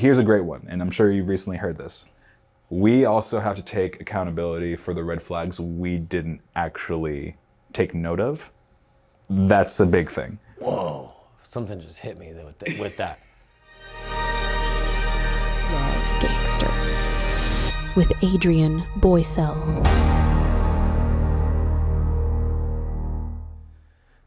here's a great one, and I'm sure you've recently heard this. We also have to take accountability for the red flags we didn't actually take note of. That's a big thing. Whoa, something just hit me with that. Love Gangster with Adrian Boysel.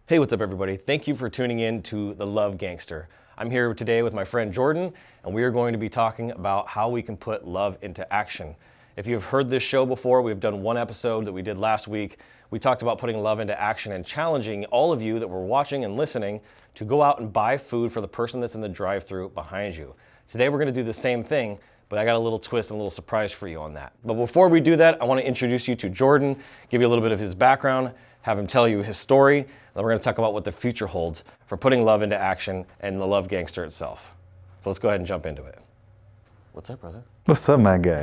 Hey, what's up everybody? Thank you for tuning in to the Love Gangster. I'm here today with my friend Jordan, and we are going to be talking about how we can put love into action. If you've heard this show before, we've done one episode that we did last week. We talked about putting love into action and challenging all of you that were watching and listening to go out and buy food for the person that's in the drive-thru behind you. Today we're gonna do the same thing, but I got a little twist and a little surprise for you on that. But before we do that, I wanna introduce you to Jordan, give you a little bit of his background, have him tell you his story, and then we're gonna talk about what the future holds for putting love into action and the Love Gangster itself. So let's go ahead and jump into it. What's up, brother? What's up, my guy?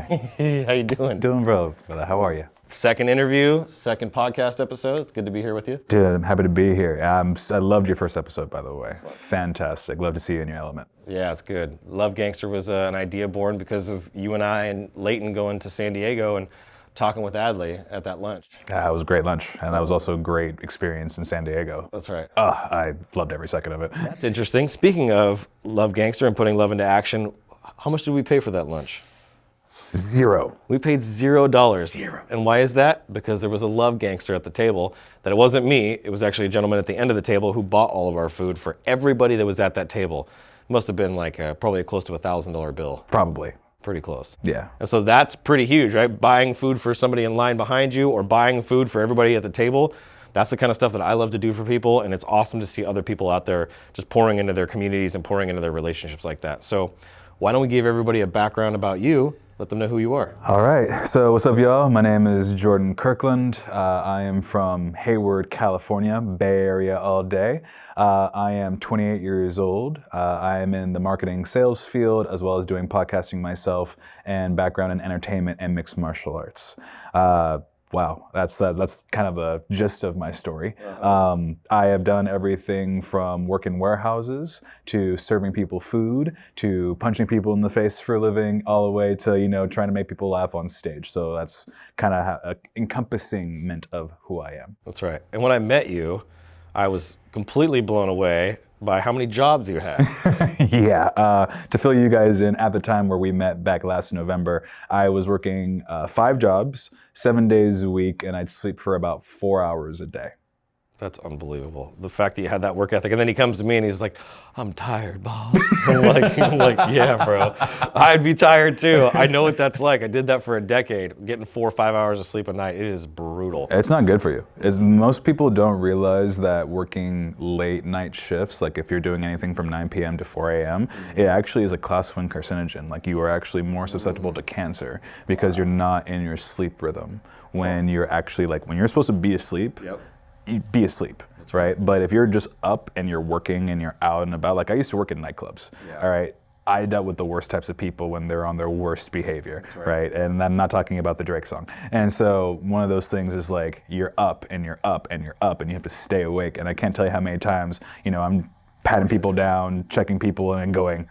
How you doing? Doing well, brother. How are you? Second interview, second podcast episode. It's good to be here with you. Dude, I'm happy to be here. I loved your first episode, by the way. Fantastic. Love to see you in your element. Yeah, it's good. Love Gangster was an idea born because of you and I and Leighton going to San Diego and talking with Adley at that lunch. Yeah, it was a great lunch, and that was also a great experience in San Diego. That's right. I loved every second of it. That's interesting. Speaking of Love Gangster and putting love into action, how much did we pay for that lunch? Zero. We paid $0. Zero. And why is that? Because there was a Love Gangster at the table, that it wasn't me, it was actually a gentleman at the end of the table who bought all of our food for everybody that was at that table. It must have been like probably close to a $1,000 bill. Probably. Pretty close. Yeah. And so that's pretty huge, right? Buying food for somebody in line behind you or buying food for everybody at the table. That's the kind of stuff that I love to do for people, and it's awesome to see other people out there just pouring into their communities and pouring into their relationships like that. So why don't we give everybody a background about you, let them know who you are. All right, so what's up, y'all? My name is Jorden Kirkland. I am from Hayward, California, Bay Area all day. I am 28 years old. I am in the marketing sales field, as well as doing podcasting myself and background in entertainment and mixed martial arts. Wow, that's kind of a gist of my story. I have done everything from working warehouses to serving people food to punching people in the face for a living, all the way to trying to make people laugh on stage. So that's kind of an encompassment of who I am. That's right. And when I met you, I was completely blown away by how many jobs you had. Yeah, to fill you guys in, at the time where we met back last November, I was working 5 jobs, 7 days a week, and I'd sleep for about 4 hours a day. That's unbelievable. The fact that you had that work ethic. And then he comes to me and he's like, I'm tired, boss. I'm like, yeah, bro. I'd be tired too. I know what that's like. I did that for a decade. Getting 4 or 5 hours of sleep a night, it is brutal. It's not good for you. Most people don't realize that working late night shifts, like if you're doing anything from 9 p.m. to 4 a.m., it actually is a class 1 carcinogen. Like you are actually more susceptible to cancer because you're not in your sleep rhythm. When you're actually when you're supposed to be asleep, you be asleep, right? But if you're just up and you're working and you're out and about, like I used to work in nightclubs, all right? I dealt with the worst types of people when they're on their worst behavior, right? And I'm not talking about the Drake song. And so one of those things is like you're up and you're up and you're up and you have to stay awake. And I can't tell you how many times, I'm patting people down, checking people and going,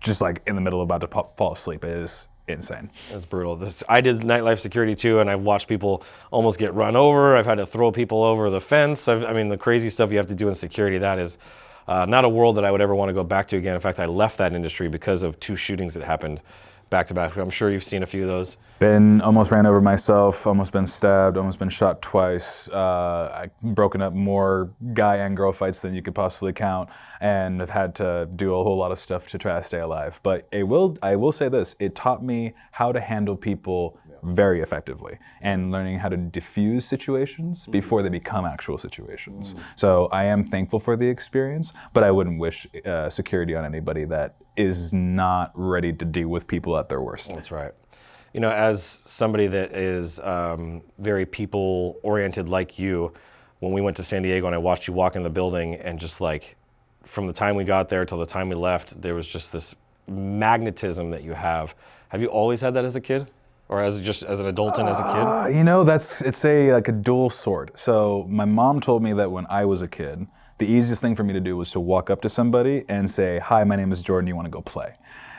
just like in the middle about to fall asleep. It is insane. It's brutal. I did nightlife security too, and I've watched people almost get run over. I've had to throw people over the fence. The crazy stuff you have to do in security, that is not a world that I would ever want to go back to again. In fact, I left that industry because of 2 shootings that happened back to back. I'm sure you've seen a few of those. Almost ran over myself, almost been stabbed, almost been shot twice. I've broken up more guy and girl fights than you could possibly count, and have had to do a whole lot of stuff to try to stay alive. But I will say this, it taught me how to handle people very effectively and learning how to diffuse situations before they become actual situations. So I am thankful for the experience, but I wouldn't wish security on anybody that is not ready to deal with people at their worst. That's right. As somebody that is very people-oriented like you, when we went to San Diego and I watched you walk in the building and just like, from the time we got there till the time we left, there was just this magnetism that you have. Have you always had that as a kid? Or as an adult and as a kid? It's a dual sword. So my mom told me that when I was a kid, the easiest thing for me to do was to walk up to somebody and say, "Hi, my name is Jordan, you want to go play?"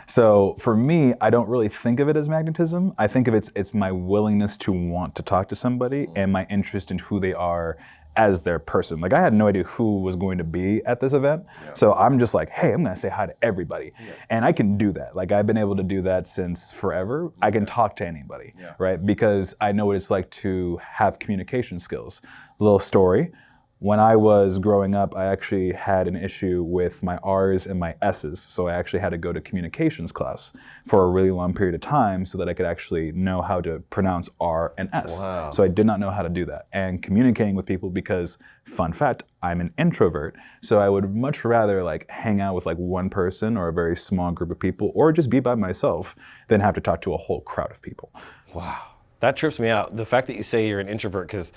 So for me, I don't really think of it as magnetism. I think of it's my willingness to want to talk to somebody and my interest in who they are as their person. Like I had no idea who was going to be at this event. So I'm just like, hey, I'm gonna say hi to everybody. And I can do that. Like I've been able to do that since forever. I can talk to anybody, right? Because I know what it's like to have communication skills. Little story. When I was growing up, I actually had an issue with my R's and my S's. So I actually had to go to communications class for a really long period of time so that I could actually know how to pronounce R and S. Wow. So I did not know how to do that. And communicating with people because, fun fact, I'm an introvert. So I would much rather like hang out with like one person or a very small group of people or just be by myself than have to talk to a whole crowd of people. Wow. That trips me out. The fact that you say you're an introvert, because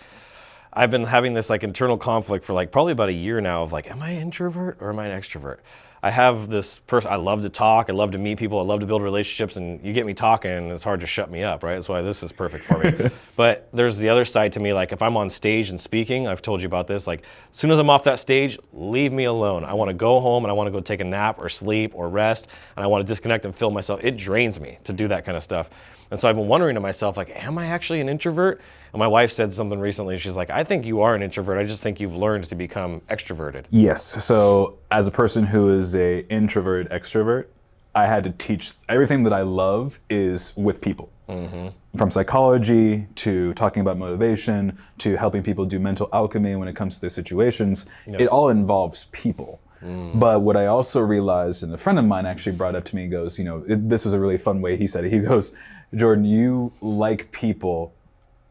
I've been having this like internal conflict for like probably about a year now of like, am I an introvert or am I an extrovert? I have this person, I love to talk, I love to meet people, I love to build relationships, and you get me talking and it's hard to shut me up, right? That's why this is perfect for me. But there's the other side to me, like if I'm on stage and speaking, I've told you about this, like as soon as I'm off that stage, leave me alone. I want to go home and I want to go take a nap or sleep or rest, and I want to disconnect and feel myself. It drains me to do that kind of stuff. And so I've been wondering to myself, like, am I actually an introvert? And my wife said something recently. She's like, I think you are an introvert. I just think you've learned to become extroverted. Yes. So as a person who is a introvert extrovert, I had to teach everything that I love is with people. From psychology to talking about motivation to helping people do mental alchemy when it comes to their situations. It all involves people. But what I also realized, and a friend of mine actually brought up to me, he goes, this was a really fun way he said it. He goes, Jorden, you like people,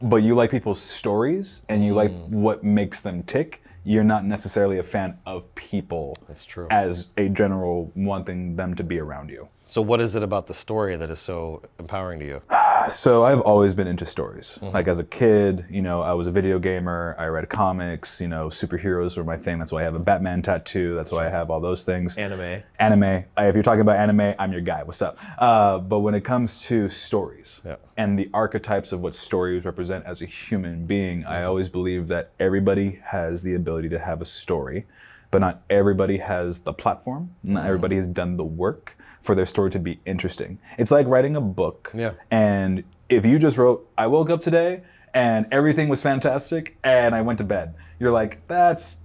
but you like people's stories and you like what makes them tick. You're not necessarily a fan of people. That's true. As a general wanting them to be around you. So what is it about the story that is so empowering to you? So I've always been into stories. Like as a kid, I was a video gamer. I read comics. Superheroes were my thing. That's why I have a Batman tattoo. That's why I have all those things. Anime. If you're talking about anime, I'm your guy. What's up? But when it comes to stories and the archetypes of what stories represent as a human being, I always believe that everybody has the ability to have a story, but not everybody has the platform. Not everybody has done the work for their story to be interesting. It's like writing a book. And if you just wrote, I woke up today and everything was fantastic and I went to bed, you're like, that's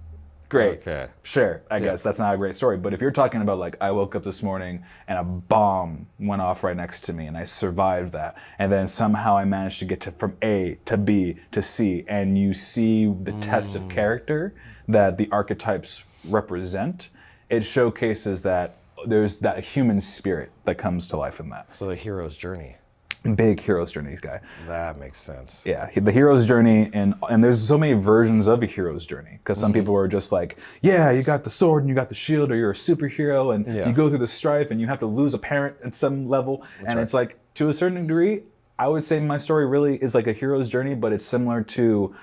great. Okay. Sure, I guess that's not a great story. But if you're talking about like, I woke up this morning and a bomb went off right next to me and I survived that. And then somehow I managed to get from A to B to C, and you see the test of character that the archetypes represent, it showcases that there's that human spirit that comes to life in that. So the hero's journey. Big hero's journey guy. That makes sense. Yeah, the hero's journey, and there's so many versions of a hero's journey, because some people are just like, yeah, you got the sword and you got the shield, or you're a superhero and you go through the strife and you have to lose a parent at some level. It's like, to a certain degree, I would say my story really is like a hero's journey, but it's similar to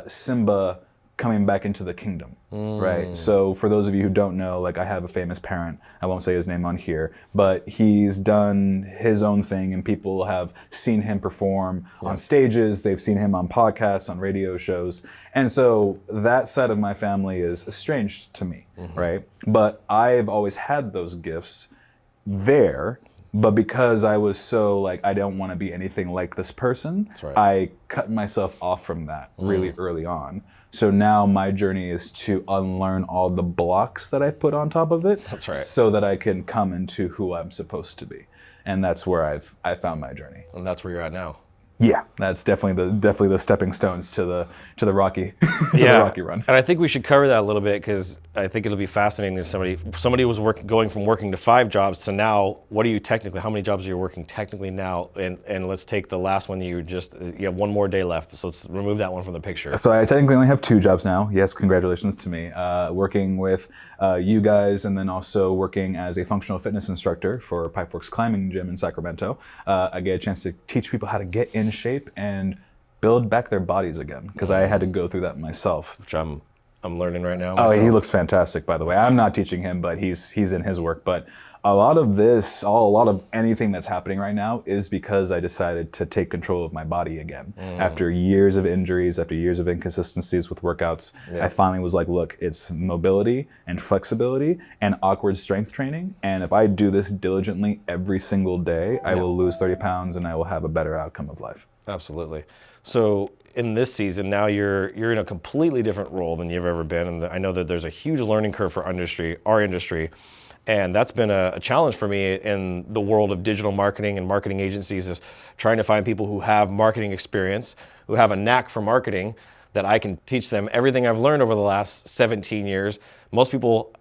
Simba coming back into the kingdom, right? So for those of you who don't know, like I have a famous parent, I won't say his name on here, but he's done his own thing and people have seen him perform on stages, they've seen him on podcasts, on radio shows. And so that side of my family is estranged to me, right? But I've always had those gifts there, but because I was so like, I don't want to be anything like this person, I cut myself off from that really early on. So now my journey is to unlearn all the blocks that I put on top of it. That's right. So that I can come into who I'm supposed to be. And that's where I found my journey. And that's where you're at now. Yeah, that's definitely the stepping stones to the rocky the rocky run. And I think we should cover that a little bit, because I think it'll be fascinating to somebody was going from working to 5 jobs to now. What are you technically? How many jobs are you working technically now? And let's take the last one. You have one more day left, so let's remove that one from the picture. So I technically only have 2 jobs now. Yes, congratulations to me. Working with you guys, and then also working as a functional fitness instructor for Pipeworks Climbing Gym in Sacramento. I get a chance to teach people how to get in shape and build back their bodies again, because I had to go through that myself. Which I'm learning right now. Oh, he looks fantastic, by the way. I'm not teaching him, but he's in his work. But a lot of anything that's happening right now is because I decided to take control of my body again. After years of injuries, after years of inconsistencies with workouts, I finally was like, look, it's mobility and flexibility and awkward strength training. And if I do this diligently every single day, I will lose 30 pounds and I will have a better outcome of life. Absolutely. So in this season, now you're in a completely different role than you've ever been. And I know that there's a huge learning curve for our industry. And that's been a challenge for me in the world of digital marketing and marketing agencies, is trying to find people who have marketing experience, who have a knack for marketing, that I can teach them everything I've learned over the last 17 years. Most people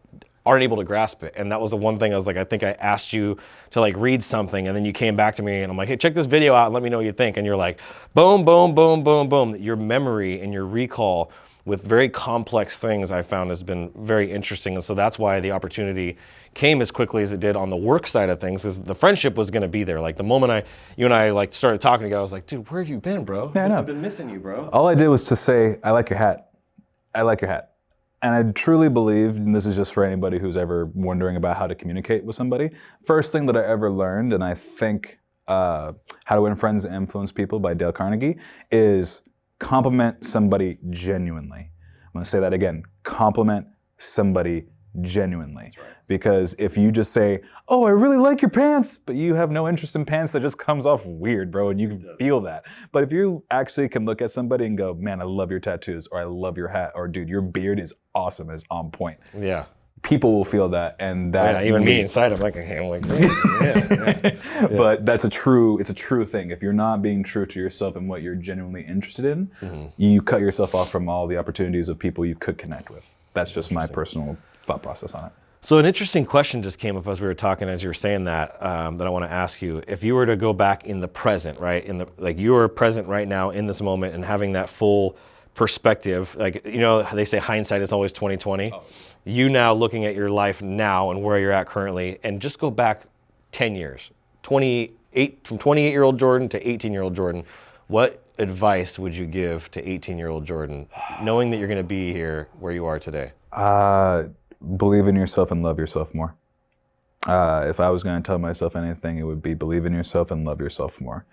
aren't able to grasp it. And that was the one thing I was like, I think I asked you to like read something, and then you came back to me and I'm like, hey, check this video out and let me know what you think. And you're like, boom, boom, boom, boom, boom. Your memory and your recall with very complex things I found has been very interesting. And so that's why the opportunity came as quickly as it did on the work side of things, is the friendship was going to be there. Like the moment you and I like started talking together, I was like, dude, where have you been, bro? Yeah, I know. I've been missing you, bro. All I did was to say, I like your hat. I like your hat. And I truly believe, and this is just for anybody who's ever wondering about how to communicate with somebody, first thing that I ever learned, and I think How to Win Friends and Influence People by Dale Carnegie, is compliment somebody genuinely. I'm going to say that again. Compliment somebody genuinely. That's right. Because if you just say, oh, I really like your pants, but you have no interest in pants, that just comes off weird, bro, and you can feel that. But if you actually can look at somebody and go, man, I love your tattoos, or I love your hat, or dude, your beard is awesome, is on point. Yeah. People will feel that, and that even me inside, I'm like, yeah. But it's a true thing. If you're not being true to yourself and what you're genuinely interested in, you cut yourself off from all the opportunities of people you could connect with. That's just my personal thought process on it. So an interesting question just came up as we were talking, as you were saying that, that I want to ask you. If you were to go back in the present, right, like you are present right now in this moment and having that full perspective, like, you know, they say hindsight is always 20/20. Oh. You now looking at your life now and where you're at currently, and just go back 10 years, from 28-year-old Jorden to 18-year-old Jorden, what advice would you give to 18-year-old Jorden, knowing that you're going to be here where you are today? Believe in yourself and love yourself more. If I was going to tell myself anything, it would be believe in yourself and love yourself more.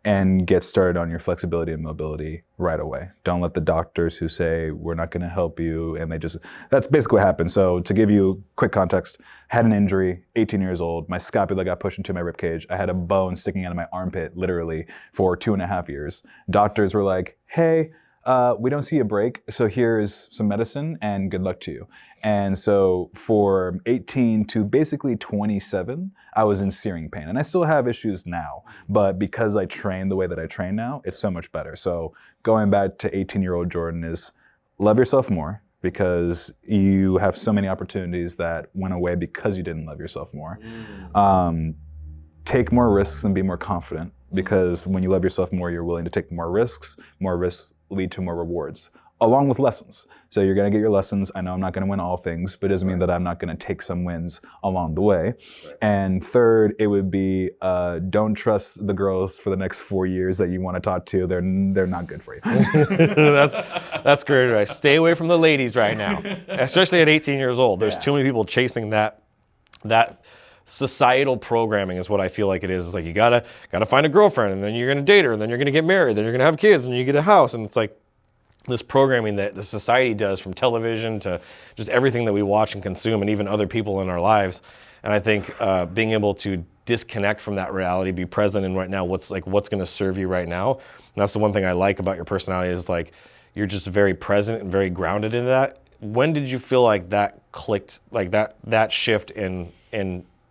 And get started on your flexibility and mobility right away. Don't let the doctors who say, we're not going to help you, and that's basically what happened. So to give you quick context, had an injury, 18 years old, my scapula got pushed into my ribcage. I had a bone sticking out of my armpit, literally, for 2.5 years. Doctors were like, hey, we don't see a break, so here is some medicine and good luck to you. And so for 18 to basically 27, I was in searing pain. And I still have issues now, but because I train the way that I train now, it's so much better. So going back to 18-year-old Jorden is love yourself more, because you have so many opportunities that went away because you didn't love yourself more. Take more risks and be more confident, because when you love yourself more, you're willing to take more risks. More risks lead to more rewards, along with lessons. So you're gonna get your lessons. I know I'm not gonna win all things, but it doesn't mean that I'm not gonna take some wins along the way. Right. And third, it would be don't trust the girls for the next 4 years that you wanna talk to. They're not good for you. That's great advice. Stay away from the ladies right now, especially at 18 years old. There's too many people chasing that societal programming is what I feel like it is. It's like you gotta find a girlfriend, and then you're gonna date her, and then you're gonna get married, then you're gonna have kids, and you get a house, and it's like this programming that the society does, from television to just everything that we watch and consume, and even other people in our lives. And I think being able to disconnect from that reality, be present in right now, what's gonna serve you right now. And that's the one thing I like about your personality, is like you're just very present and very grounded in that. When did you feel like that clicked, like that shift in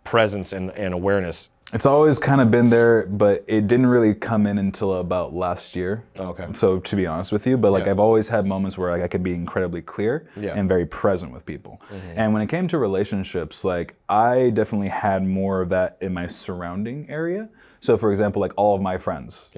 presence and awareness? It's always kind of been there, but it didn't really come in until about last year. Okay. So to be honest with you, but like I've always had moments where like I could be incredibly clear and very present with people. And when it came to relationships, like I definitely had more of that in my surrounding area. So for example, like all of my friends.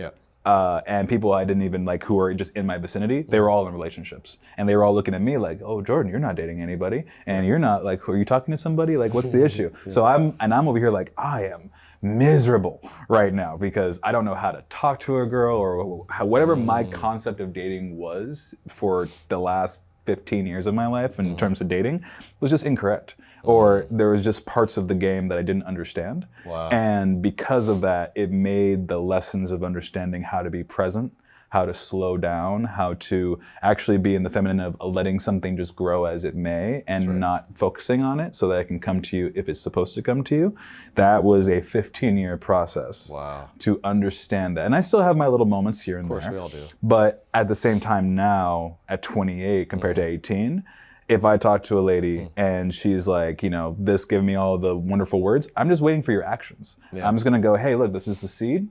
And people I didn't even like, who were just in my vicinity, they were all in relationships. And they were all looking at me like, oh, Jorden, you're not dating anybody. And you're not like, are you talking to somebody? Like, what's the issue? So I'm over here like, I am miserable right now because I don't know how to talk to a girl, or whatever my concept of dating was for the last 15 years of my life in terms of dating was just incorrect. or there was just parts of the game that I didn't understand. Wow. And because of that, it made the lessons of understanding how to be present, how to slow down, how to actually be in the feminine of letting something just grow as it may and not focusing on it so that it can come to you if it's supposed to come to you. That was a 15-year process to understand that. And I still have my little moments here and there. Of course, we all do. But at the same time now, at 28 compared to 18, if I talk to a lady and she's like, this giving me all the wonderful words, I'm just waiting for your actions. I'm just gonna go, hey, look, this is the seed.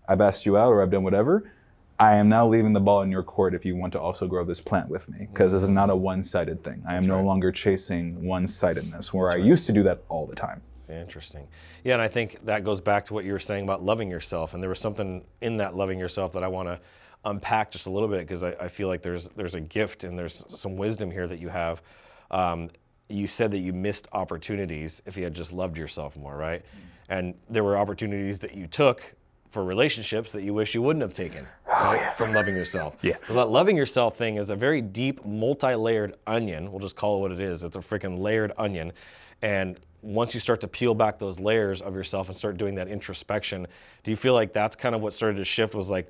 I've asked you out or I've done whatever. I am now leaving the ball in your court if you want to also grow this plant with me, because this is not a one-sided thing. I am no longer chasing one-sidedness, where I used to do that all the time. Interesting. Yeah, and I think that goes back to what you were saying about loving yourself. And there was something in that loving yourself that I want to unpack just a little bit, because I feel like there's a gift and there's some wisdom here that you have. You said that you missed opportunities if you had just loved yourself more, right? And there were opportunities that you took for relationships that you wish you wouldn't have taken from loving yourself. So that loving yourself thing is a very deep, multi-layered onion. We'll just call it what it is. It's a freaking layered onion. And once you start to peel back those layers of yourself and start doing that introspection, do you feel like that's kind of what started to shift, was like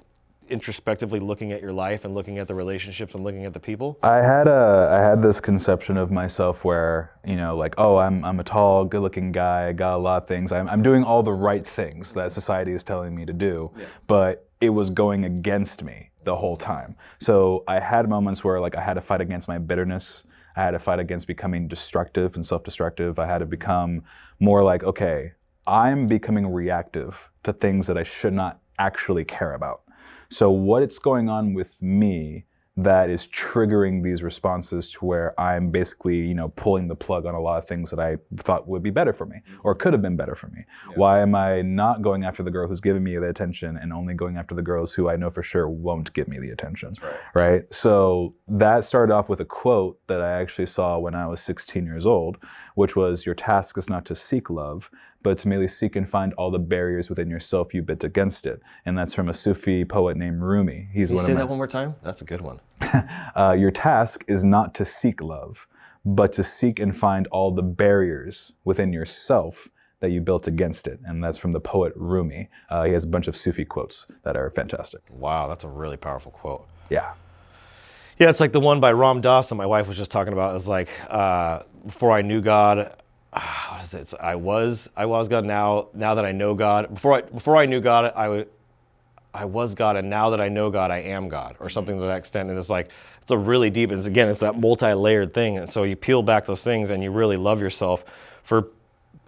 introspectively looking at your life and looking at the relationships and looking at the people? I had this conception of myself where, I'm a tall, good-looking guy, I got a lot of things. I'm doing all the right things that society is telling me to do, but it was going against me the whole time. So I had moments where I had to fight against my bitterness. I had to fight against becoming destructive and self-destructive. I had to become more like, okay, I'm becoming reactive to things that I should not actually care about. So what's going on with me that is triggering these responses to where I'm basically, pulling the plug on a lot of things that I thought would be better for me or could have been better for me? Why am I not going after the girl who's giving me the attention and only going after the girls who I know for sure won't give me the attention? Right? So that started off with a quote that I actually saw when I was 16 years old, which was, your task is not to seek love, but to merely seek and find all the barriers within yourself you bid against it. And that's from a Sufi poet named Rumi. Can you say that one more time? That's a good one. Your task is not to seek love, but to seek and find all the barriers within yourself that you built against it. And that's from the poet Rumi. He has a bunch of Sufi quotes that are fantastic. Wow, that's a really powerful quote. Yeah. Yeah, it's like the one by Ram Dass that my wife was just talking about. It's like, before I knew God, what is it? I was God. Now that I know God, before I knew God, I was God, and now that I know God, I am God, or something to that extent. And it's like, it's a really deep. It's that multi-layered thing. And so you peel back those things, and you really love yourself. For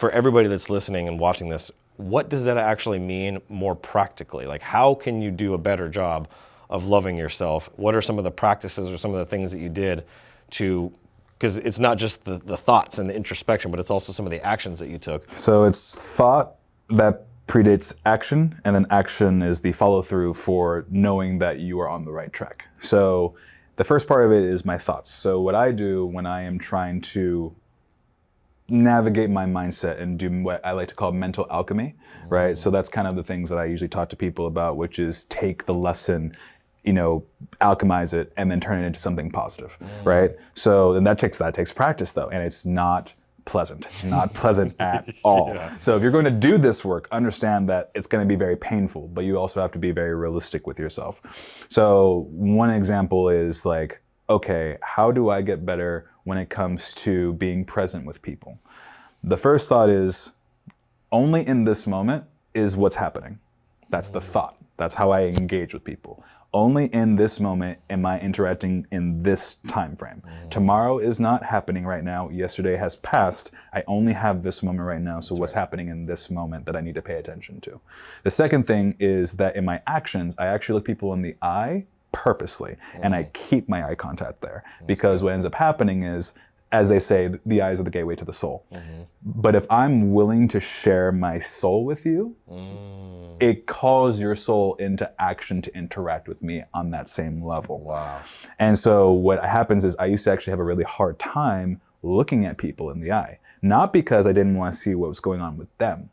everybody that's listening and watching this, what does that actually mean more practically? Like, how can you do a better job of loving yourself? What are some of the practices or some of the things that you did to? Because it's not just the thoughts and the introspection, but it's also some of the actions that you took. So it's thought that predates action, and then action is the follow-through for knowing that you are on the right track. So the first part of it is my thoughts. So what I do when I am trying to navigate my mindset and do what I like to call mental alchemy, right? So that's kind of the things that I usually talk to people about, which is take the lesson, alchemize it, and then turn it into something positive, right? So, and that takes practice though, and it's not pleasant. It's not pleasant at all. So if you're going to do this work, understand that it's going to be very painful, but you also have to be very realistic with yourself. So one example is like, okay, how do I get better when it comes to being present with people? The first thought is, only in this moment is what's happening. That's the thought. That's how I engage with people. Only in this moment am I interacting in this time frame. Tomorrow is not happening right now. Yesterday has passed. I only have this moment right now. So what's happening in this moment that I need to pay attention to? The second thing is that in my actions, I actually look people in the eye purposely, and I keep my eye contact there, because what ends up happening is, as they say, the eyes are the gateway to the soul. But if I'm willing to share my soul with you, it calls your soul into action to interact with me on that same level. Wow. And so what happens is I used to actually have a really hard time looking at people in the eye, not because I didn't want to see what was going on with them,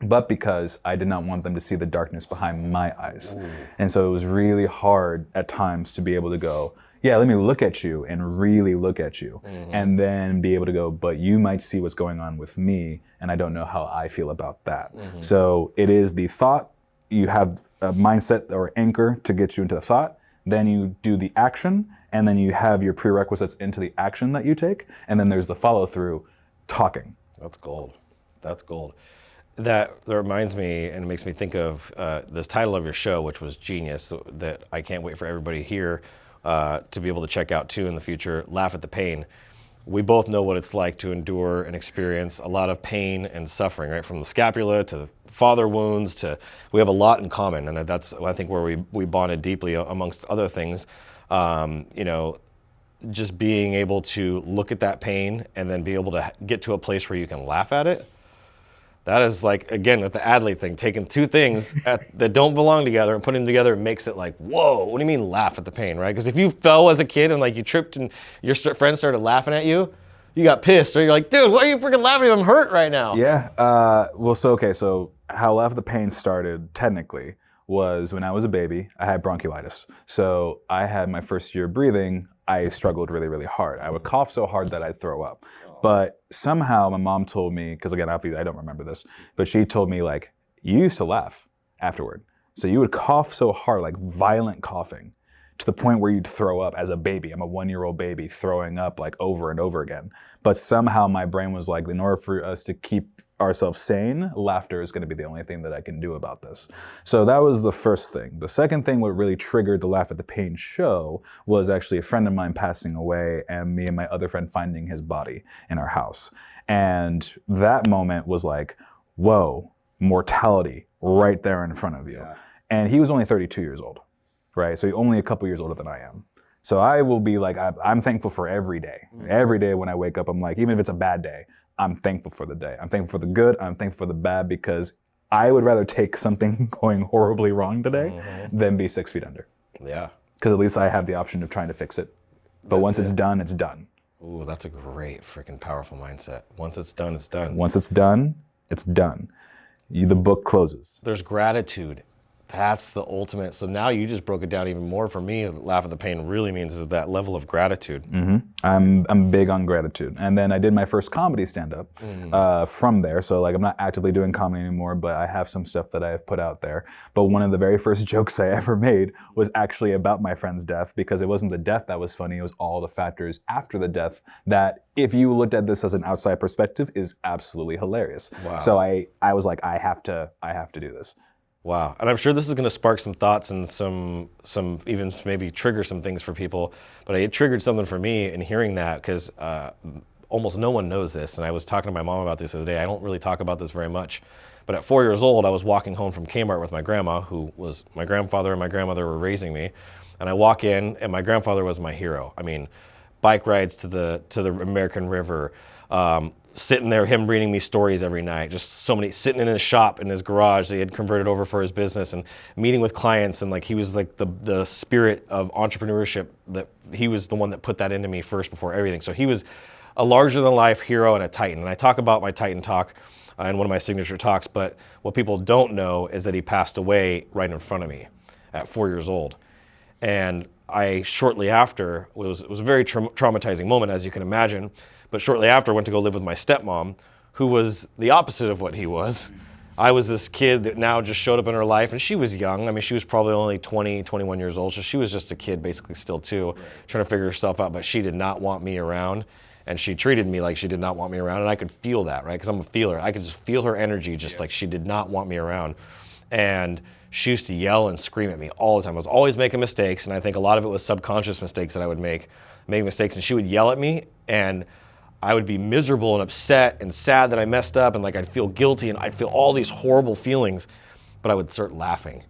but because I did not want them to see the darkness behind my eyes. And so it was really hard at times to be able to go, yeah, let me look at you and really look at you. And then be able to go, but you might see what's going on with me, and I don't know how I feel about that. So it is the thought, you have a mindset or anchor to get you into the thought, then you do the action, and then you have your prerequisites into the action that you take, and then there's the follow through, talking. That's gold. That's gold. That reminds me, and it makes me think of the title of your show, which was genius, that I can't wait for everybody here to be able to check out too in the future, Laugh at the Pain. We both know what it's like to endure and experience a lot of pain and suffering, right? From the scapula to father wounds we have a lot in common, and that's, I think, where we bonded deeply amongst other things. Just being able to look at that pain and then be able to get to a place where you can laugh at it. That is like, again, with the Adley thing, taking two things that don't belong together and putting them together makes it like, whoa, what do you mean laugh at the pain, right? Because if you fell as a kid and like you tripped and your friends started laughing at you, you got pissed, or you're like, dude, why are you freaking laughing at me? I'm hurt right now. Yeah, so how Laugh at the Pain started technically was when I was a baby, I had bronchiolitis. So I had my first year breathing, I struggled really, really hard. I would cough so hard that I'd throw up. But somehow my mom told me, because again, obviously I don't remember this, but she told me like, you used to laugh afterward. So you would cough so hard, like violent coughing, to the point where you'd throw up as a baby. I'm a 1-year-old baby throwing up like over and over again. But somehow my brain was like, in order for us to keep ourselves sane, laughter is going to be the only thing that I can do about this. So that was the first thing. The second thing, what really triggered the Laugh at the Pain show, was actually a friend of mine passing away and me and my other friend finding his body in our house. And that moment was like, whoa, mortality right there in front of you. Yeah. And he was only 32 years old, right? So only a couple years older than I am. So I will be like, I'm thankful for every day. Every day when I wake up, I'm like, even if it's a bad day, I'm thankful for the day. I'm thankful for the good, I'm thankful for the bad, because I would rather take something going horribly wrong today than be 6 feet under. Yeah. Because at least I have the option of trying to fix it. But once it's done, it's done. Ooh, that's a great freaking powerful mindset. Once it's done, it's done. Once it's done, it's done. The book closes. There's gratitude. That's the ultimate. So now you just broke it down even more for me. Laugh at the Pain really means is that level of gratitude. I'm big on gratitude. And then I did my first comedy stand-up from there. So like I'm not actively doing comedy anymore, but I have some stuff that I have put out there. But one of the very first jokes I ever made was actually about my friend's death, because it wasn't the death that was funny, it was all the factors after the death that, if you looked at this as an outside perspective, is absolutely hilarious. Wow. So I was like, I have to do this. Wow, and I'm sure this is going to spark some thoughts and some even maybe trigger some things for people, but it triggered something for me in hearing that, because almost no one knows this, and I was talking to my mom about this the other day. I don't really talk about this very much, but at 4 years old, I was walking home from Kmart with my grandma, who was my grandfather and my grandmother were raising me, and I walk in, and my grandfather was my hero. I mean, bike rides to the American River, sitting there, him reading me stories every night, just so many, sitting in his shop, in his garage that he had converted over for his business, and meeting with clients, and like he was like the spirit of entrepreneurship, that he was the one that put that into me first before everything. So he was a larger than life hero and a Titan. And I talk about my Titan talk in one of my signature talks, but what people don't know is that he passed away right in front of me at 4 years old. And I shortly after, it was a very traumatizing moment, as you can imagine, but shortly after I went to go live with my stepmom, who was the opposite of what he was. I was this kid that now just showed up in her life, and she was young. I mean, she was probably only 20, 21 years old, so she was just a kid basically still too, trying to figure herself out, but she did not want me around, and she treated me like she did not want me around, and I could feel that, right, because I'm a feeler. I could just feel her energy, just like she did not want me around. And she used to yell and scream at me all the time. I was always making mistakes, and I think a lot of it was subconscious mistakes that I would make mistakes, and she would yell at me, and I would be miserable and upset and sad that I messed up, and like I'd feel guilty, and I'd feel all these horrible feelings, but I would start laughing.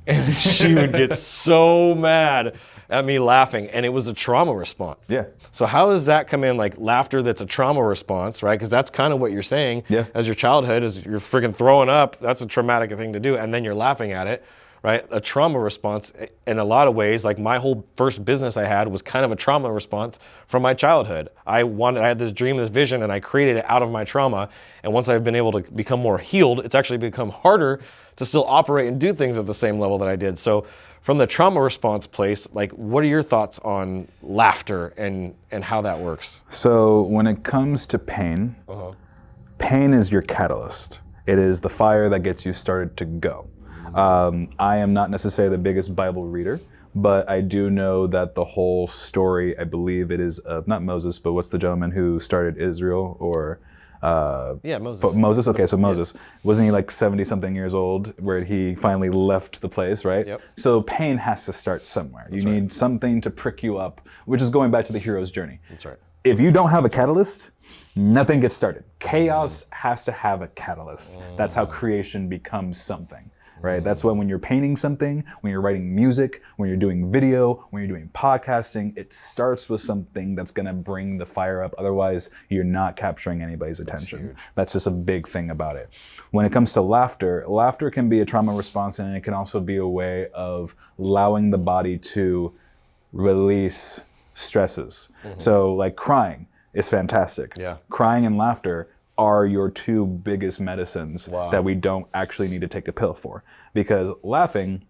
And she would get so mad at me laughing, and it was a trauma response. Yeah. So how does that come in, like laughter that's a trauma response, right? Because that's kind of what you're saying. Yeah. As your childhood, as you're freaking throwing up, that's a traumatic thing to do, and then you're laughing at it, right? A trauma response in a lot of ways. Like my whole first business I had was kind of a trauma response from my childhood. I had this dream, this vision, and I created it out of my trauma. And once I've been able to become more healed, it's actually become harder to still operate and do things at the same level that I did. So from the trauma response place, like what are your thoughts on laughter and how that works? So when it comes to pain, pain is your catalyst. It is the fire that gets you started to go. I am not necessarily the biggest Bible reader, but I do know that the whole story, I believe it is of, not Moses, but what's the gentleman who started Israel, or Moses. Moses, okay, so Moses. Wasn't he like 70 something years old where he finally left the place, right? Yep. So pain has to start somewhere. You need something to prick you up, which is going back to the hero's journey. That's right. If you don't have a catalyst, nothing gets started. Chaos has to have a catalyst. That's how creation becomes something, right? That's when you're painting something, when you're writing music, when you're doing video, when you're doing podcasting, it starts with something that's gonna bring the fire up. Otherwise, you're not capturing anybody's attention. That's just a big thing about it. When it comes to laughter, laughter can be a trauma response, and it can also be a way of allowing the body to release stresses. So like crying is fantastic. Yeah. Crying and laughter are your two biggest medicines that we don't actually need to take a pill for. Because laughing,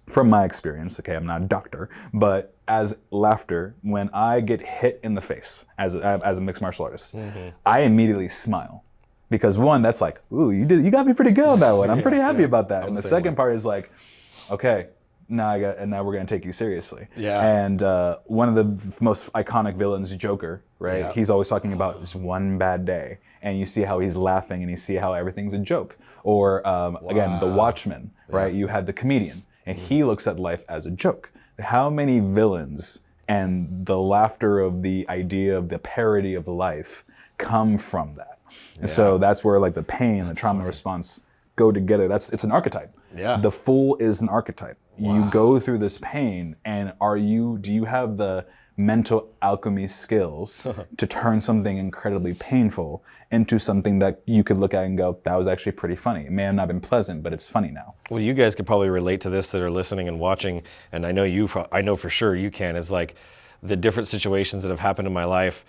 from my experience, okay, I'm not a doctor, but as laughter, when I get hit in the face as a mixed martial artist, I immediately smile. Because one, that's like, ooh, you got me pretty good on that one. I'm pretty happy about that. And the second part is like, okay, now we're gonna take you seriously. Yeah. And one of the most iconic villains, Joker, right? Yeah. He's always talking about this one bad day, and you see how he's laughing, and you see how everything's a joke. Or again, The Watchmen, right? You had the comedian, and he looks at life as a joke. How many villains and the laughter of the idea of the parody of life come from that? And so that's where like the pain, the trauma response go together. It's an archetype. Yeah. The fool is an archetype. You go through this pain, and do you have the mental alchemy skills to turn something incredibly painful into something that you could look at and go, that was actually pretty funny. It may have not been pleasant, but it's funny now. Well, you guys could probably relate to this that are listening and watching, and I know for sure you can, is like the different situations that have happened in my life,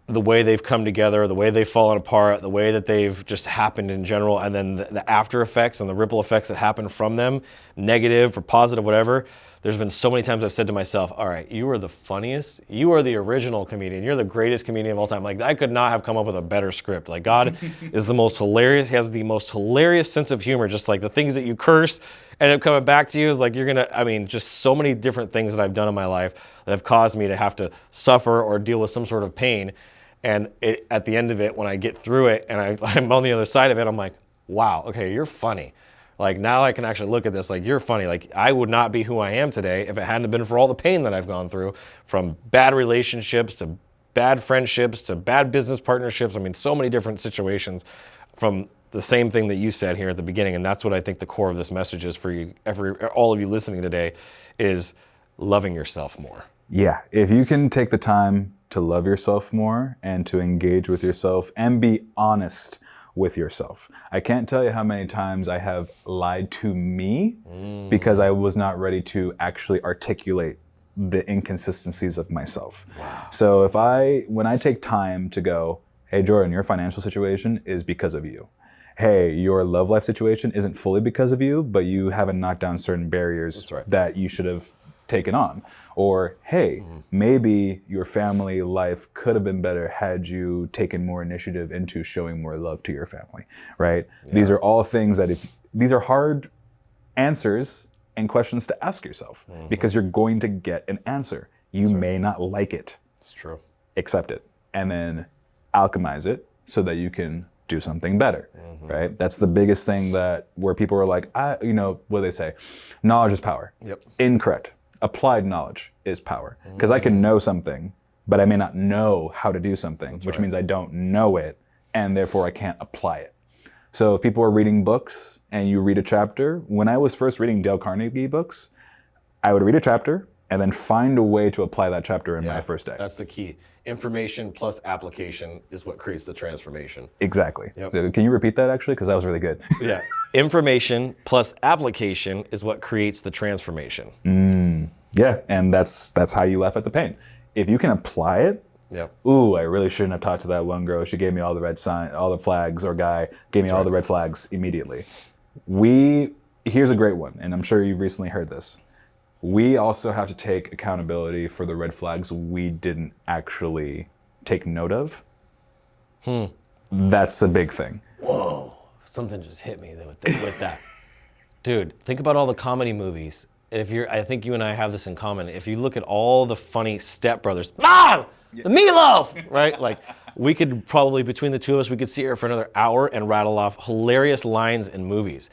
the way they've come together, the way they've fallen apart, the way that they've just happened in general, and then the after effects and the ripple effects that happen from them, negative or positive, whatever. There's been so many times I've said to myself, all right, you are the funniest, you are the original comedian, you're the greatest comedian of all time. Like, I could not have come up with a better script. Like, God is the most hilarious, he has the most hilarious sense of humor, just like the things that you curse end up coming back to you is like, just so many different things that I've done in my life that have caused me to have to suffer or deal with some sort of pain. And at the end of it, when I get through it and I'm on the other side of it, I'm like, wow, okay, you're funny. Like, now I can actually look at this like, you're funny. Like, I would not be who I am today if it hadn't been for all the pain that I've gone through, from bad relationships to bad friendships to bad business partnerships. I mean, so many different situations from the same thing that you said here at the beginning. And that's what I think the core of this message is for you, all of you listening today, is loving yourself more. Yeah, if you can take the time to love yourself more and to engage with yourself and be honest with yourself. I can't tell you how many times I have lied to me because I was not ready to actually articulate the inconsistencies of myself. Wow. So when I take time to go, hey Jordan, your financial situation is because of you. Hey, your love life situation isn't fully because of you, but you haven't knocked down certain barriers that you should have taken on. Or, hey, maybe your family life could have been better had you taken more initiative into showing more love to your family, right? Yeah. These are all things that these are hard answers and questions to ask yourself because you're going to get an answer. You may not like it. It's true. Accept it and then alchemize it so that you can do something better, right? That's the biggest thing where people are like, what do they say? Knowledge is power. Yep. Incorrect. Applied knowledge is power. Because I can know something, but I may not know how to do something, which means I don't know it, and therefore I can't apply it. So if people are reading books and you read a chapter, when I was first reading Dale Carnegie books, I would read a chapter and then find a way to apply that chapter in my first day. That's the key. Information plus application is what creates the transformation. Exactly. Yep. So can you repeat that actually? Because that was really good. Yeah. Information plus application is what creates the transformation. Yeah, and that's how you laugh at the pain. If you can apply it, Yep. ooh, I really shouldn't have talked to that one girl. She gave me all the flags, or guy gave me all the red flags immediately. Here's a great one, and I'm sure you've recently heard this. We also have to take accountability for the red flags we didn't actually take note of. That's a big thing. Whoa, something just hit me with that. Dude, think about all the comedy movies. I think you and I have this in common. If you look at all the funny Step Brothers, the meatloaf, right? Like, we could probably, between the two of us, we could sit here for another hour and rattle off hilarious lines in movies.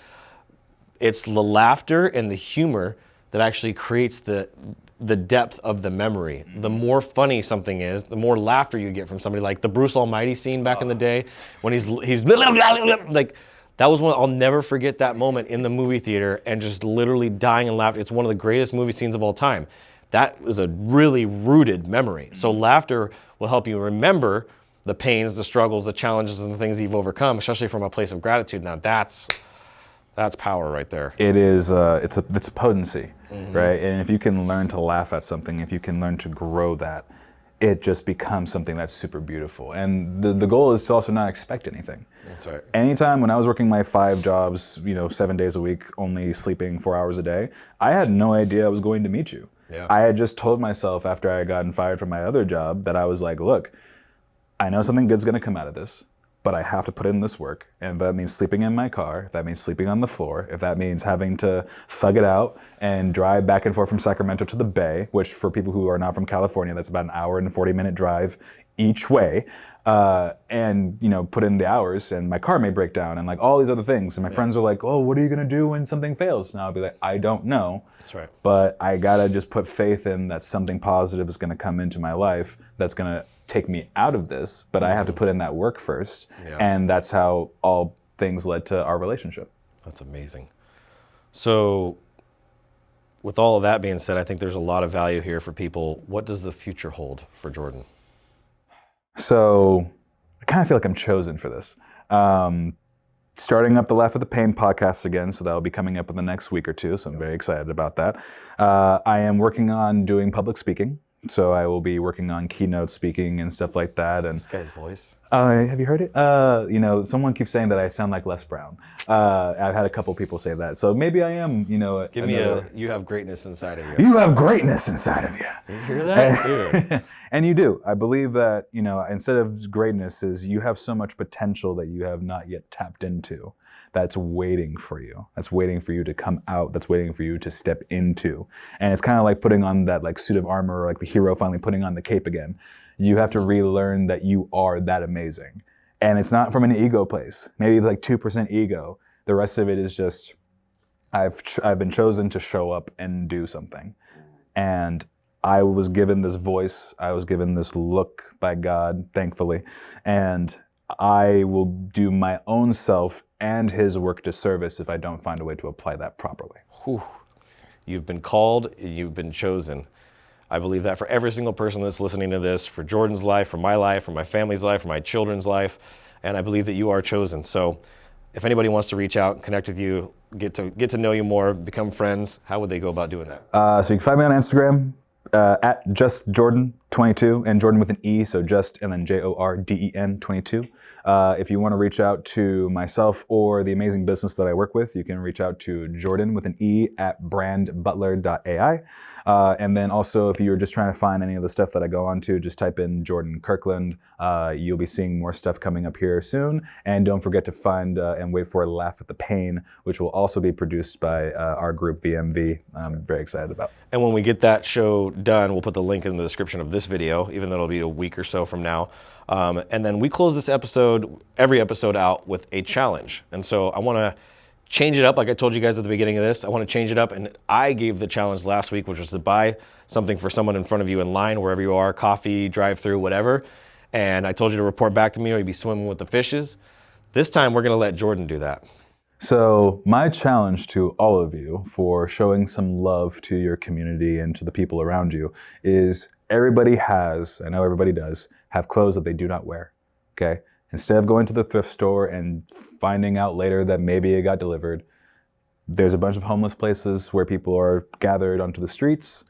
It's the laughter and the humor that actually creates the depth of the memory. The more funny something is, the more laughter you get from somebody. Like the Bruce Almighty scene back in the day, when he's like, that was one, I'll never forget that moment in the movie theater and just literally dying and laughing. It's one of the greatest movie scenes of all time. That is a really rooted memory. So laughter will help you remember the pains, the struggles, the challenges, and the things you've overcome, especially from a place of gratitude. Now that's power right there. It is. It's a potency, right? And if you can learn to laugh at something, if you can learn to grow that, it just becomes something that's super beautiful. And the goal is to also not expect anything. That's right. Anytime when I was working my 5 jobs, 7 days a week, only sleeping 4 hours a day, I had no idea I was going to meet you. Yeah. I had just told myself after I had gotten fired from my other job that I was like, look, I know something good's gonna come out of this, but I have to put in this work. And that means sleeping in my car, if that means sleeping on the floor, if that means having to thug it out and drive back and forth from Sacramento to the Bay, which for people who are not from California, that's about an hour and 40-minute drive each way, and put in the hours, and my car may break down, and like all these other things. And my friends are like, oh, what are you gonna do when something fails? And I'll be like, I don't know. That's right. But I gotta just put faith in that something positive is gonna come into my life that's gonna take me out of this, but I have to put in that work first. Yeah. And that's how all things led to our relationship. That's amazing. So with all of that being said, I think there's a lot of value here for people. What does the future hold for Jorden? So I kind of feel like I'm chosen for this. Starting up the Laugh at the Pain podcast again, so that'll be coming up in the next week or two, so I'm very excited about that. I am working on doing public speaking, so I will be working on keynote speaking and stuff like that. And This guy's voice. have you heard it? Someone keeps saying that I sound like Les Brown. I've had a couple people say that, so maybe I am. Give me you have greatness inside of you. You have greatness inside of you. You hear that? Dude. And you do. I believe that, instead of greatness is you have so much potential that you have not yet tapped into. That's waiting for you. That's waiting for you to come out. That's waiting for you to step into. And it's kind of like putting on that like suit of armor, or like the hero finally putting on the cape again. You have to relearn that you are that amazing. And it's not from an ego place. Maybe like 2% ego. The rest of it is just, I've been chosen to show up and do something. And I was given this voice. I was given this look by God, thankfully. And I will do my own self and his work disservice if I don't find a way to apply that properly. Whew. You've been called, you've been chosen. I believe that for every single person that's listening to this, for Jorden's life, for my life, for my family's life, for my children's life, and I believe that you are chosen. So if anybody wants to reach out, connect with you, get to know you more, become friends, how would they go about doing that? So you can find me on Instagram at justjorden22, and Jorden with an E, so just and then Jorden 22. If you want to reach out to myself or the amazing business that I work with, you can reach out to Jorden with an E at brandbutler.ai. And then also, if you're just trying to find any of the stuff that I go on to, just type in Jorden Kirkland. You'll be seeing more stuff coming up here soon. And don't forget to find and wait for Laugh at the Pain, which will also be produced by our group VMV. I'm very excited about. And when we get that show done, we'll put the link in the description of this video, even though it'll be a week or so from now. And then we close this episode, every episode out with a challenge. And so I want to change it up. Like I told you guys at the beginning of this, I want to change it up. And I gave the challenge last week, which was to buy something for someone in front of you in line, wherever you are, coffee, drive-through, whatever. And I told you to report back to me or you'd be swimming with the fishes. This time we're going to let Jorden do that. So my challenge to all of you for showing some love to your community and to the people around you is everybody has, I know everybody does, have clothes that they do not wear, okay? Instead of going to the thrift store and finding out later that maybe it got delivered, there's a bunch of homeless places where people are gathered onto the streets.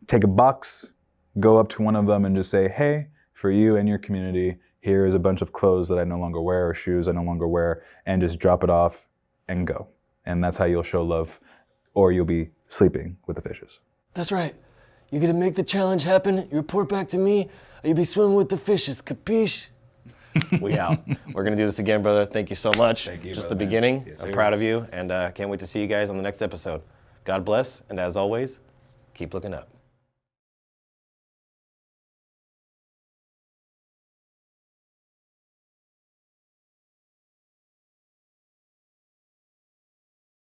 Take a box, go up to one of them and just say, hey, for you and your community, here is a bunch of clothes that I no longer wear or shoes I no longer wear, and just drop it off and go. And that's how you'll show love, or you'll be sleeping with the fishes. That's right. You're gonna make the challenge happen, you report back to me, or you'll be swimming with the fishes, capiche? We out. We're going to do this again, brother. Thank you so much. Thank you, Just brother, the beginning. man. Yes, I'm sir. proud of you, and can't wait to see you guys on the next episode. God bless, and as always, keep looking up.